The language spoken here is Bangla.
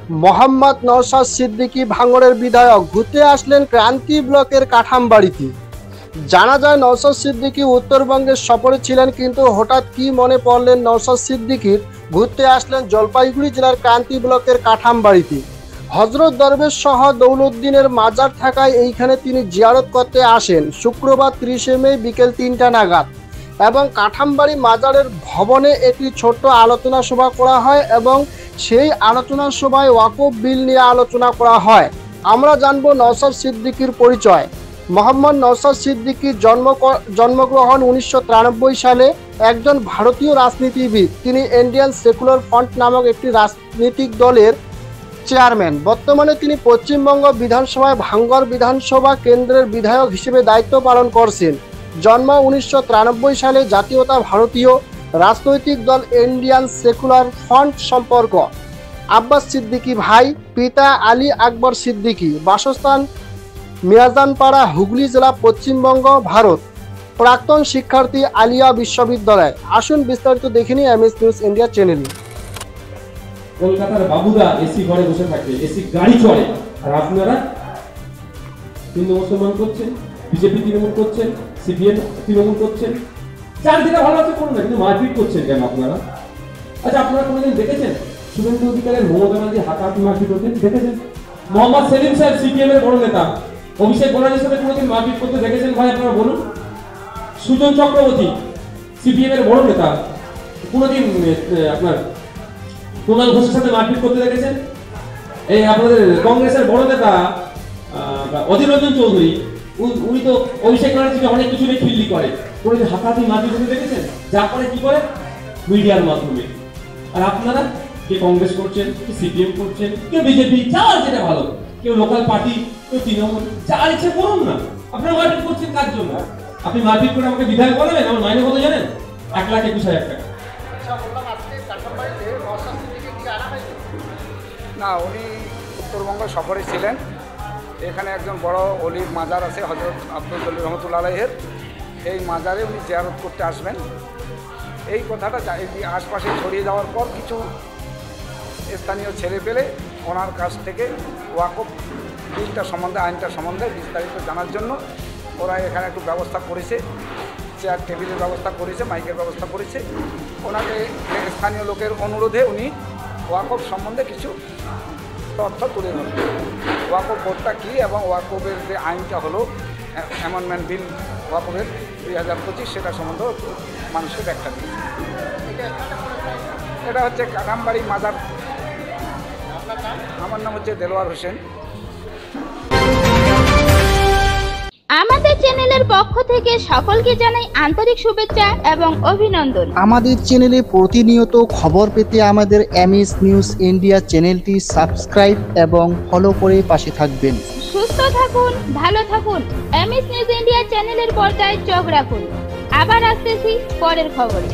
মোহাম্মদ নওশাদ সিদ্দিকী ভাঙড়ের বিধায়ক ঘুরতে আসলেন ক্রান্তি ব্লকের কাঠামবাড়িতে। জানা যায় নওশাদ সিদ্দিকী উত্তরবঙ্গের সফরে ছিলেন, কিন্তু হঠাৎ কি মনে পড়লেন নওশাদ সিদ্দিকীর, ঘুরতে আসলেন জলপাইগুড়ি জেলার ক্রান্তি ব্লকের কাঠামবাড়িতে। হজরত দরবেশ সহ দৌলতদিনের মাজার থাকায় এইখানে তিনি জিয়ারত করতে আসেন শুক্রবার 30শে মে বিকেল 3টা নাগাদ, এবং কাঠামবাড়ি মাজারের ভবনে একটি ছোট্ট আলোচনা সভা করা হয় এবং সেই আলোচনা সভায় ওয়াকফ বিল নিয়ে আলোচনা করা হয়। আমরা জানবো নওশাদ সিদ্দিকীর পরিচয়। মোহাম্মদ নওশাদ সিদ্দিকীর জন্মগ্রহণ 1993 সালে। একজন ভারতীয় রাজনীতিবিদ। তিনি ইন্ডিয়ান সেকুলার ফ্রন্ট নামক একটি রাজনৈতিক দলের চেয়ারম্যান। বর্তমানে তিনি পশ্চিমবঙ্গ বিধানসভায় ভাঙড় বিধানসভা কেন্দ্রের বিধায়ক হিসেবে দায়িত্ব পালন করছেন। জন্ম 1993 সালে। জাতীয়তা ভারতীয়। রাজনৈতিক দল ইন্ডিয়ান সেকুলার ফ্রন্ট। সম্পর্ক আব্বাস সিদ্দিকী ভাই, পিতা আলী আকবর সিদ্দিকী। বাসস্থান মিয়াজানপাড়া, হুগলি জেলা, পশ্চিমবঙ্গ, ভারত। প্রাক্তন শিক্ষার্থী, আলিয়া বিশ্ববিদ্যালয়। আসুন বিস্তারিত দেখে নিই এমএস নিউজ ইন্ডিয়া চ্যানেলে। কলকাতার বাবুদা এসি ঘরে বসে থাকে, এসি গাড়ি চড়ে, আর আপনারা হিন্দু মুসলমান করছেন, বিজেপি তৃণমূল করছেন, সিপিএম তৃণমূল করছেন, যার যেটা ভালো আছে করুন না, কিন্তু মারপিট করছেন কেন আপনারা? আচ্ছা, আপনারা কোনোদিন দেখেছেন শুভেন্দু অধিকারের মমতা ব্যানার্জি হাতাহাতি মারপিট করতেন? দেখেছেন? মোহাম্মদ সেলিম সাহেব সিপিএম এর বড় নেতা অভিষেক ব্যানার্জির সাথে কোনোদিন মারপিট করতে দেখেছেন ভাই? আপনারা বলুন। সুজন চক্রবর্তী সিপিএম এর বড় নেতা, কোনোদিন আপনার কুণাল ঘোষের সাথে মারপিট করতে দেখেছেন? এই আপনাদের কংগ্রেসের বড় নেতা অধীর রঞ্জন চৌধুরী, উনি তো অভিষেক ব্যানার্জিকে অনেক কিছু নিয়ে খিল্লি করে, কোনোদিন হাতাহাতি মারপিট করতে দেখেছেন? যা করে কি করে? মিডিয়ার মাধ্যমে। আর আপনারা কে কংগ্রেস করছেন, কে সিপিএম করছেন, কে বিজেপি, যার যেটা ভালো, কেউ লোকাল পার্টি, কেউ তৃণমূল, যার ইচ্ছে করুন না। আপনারা মারপিট করছেন কার জন্য? আপনি মারপিট করে আমাকে বিধায়ক বানাবেন? আমার মাইনে কত জানেন? 1,21,000 টাকা। না, উনি উত্তরবঙ্গ সফরে ছিলেন। এখানে একজন বড় অলির মাজার আছে, হযরত আব্দুল জলিল রহমতুল্লাহ আলাইহির। এই মাজারে উনি জিয়ারত করতে আসবেন। এই কথাটা আশপাশে ছড়িয়ে যাওয়ার পর কিছু স্থানীয় ছেলে পেলে ওনার কাছ থেকে ওয়াকফ বিলটা সম্বন্ধে, আইনটা সম্বন্ধে বিস্তারিত জানার জন্য ওরা এখানে একটু ব্যবস্থা করেছে, চেয়ার টেবিলের ব্যবস্থা করেছে, মাইকের ব্যবস্থা করেছে। ওনাকে স্থানীয় লোকের অনুরোধে উনি ওয়াকফ সম্বন্ধে কিছু তথ্য তুলে ধরবেন। ওয়াকফ বোর্ডটা কী এবং ওয়াকফের যে আইনটা হলো অ্যামেন্ডমেন্ট বিল ওয়াকফের 2025, সেটা সম্বন্ধেও মানুষকে ব্যাখ্যা দিই। এটা হচ্ছে কাঠামবাড়ি মাজার। আমার নাম হচ্ছে দেলোয়ার হোসেন। আমাদের চ্যানেলের পক্ষ থেকে সকলকে জানাই আন্তরিক শুভেচ্ছা এবং অভিনন্দন। আমাদের চ্যানেলে প্রতিনিয়ত খবর পেতে আমাদের এমএস নিউজ ইন্ডিয়া চ্যানেলটি সাবস্ক্রাইব এবং ফলো করে পাশে থাকবেন। সুস্থ থাকুন, ভালো থাকুন। এমএস নিউজ ইন্ডিয়া চ্যানেলের পর্দায় চোখ রাখুন। আবার আসতেছি পরের খবরে।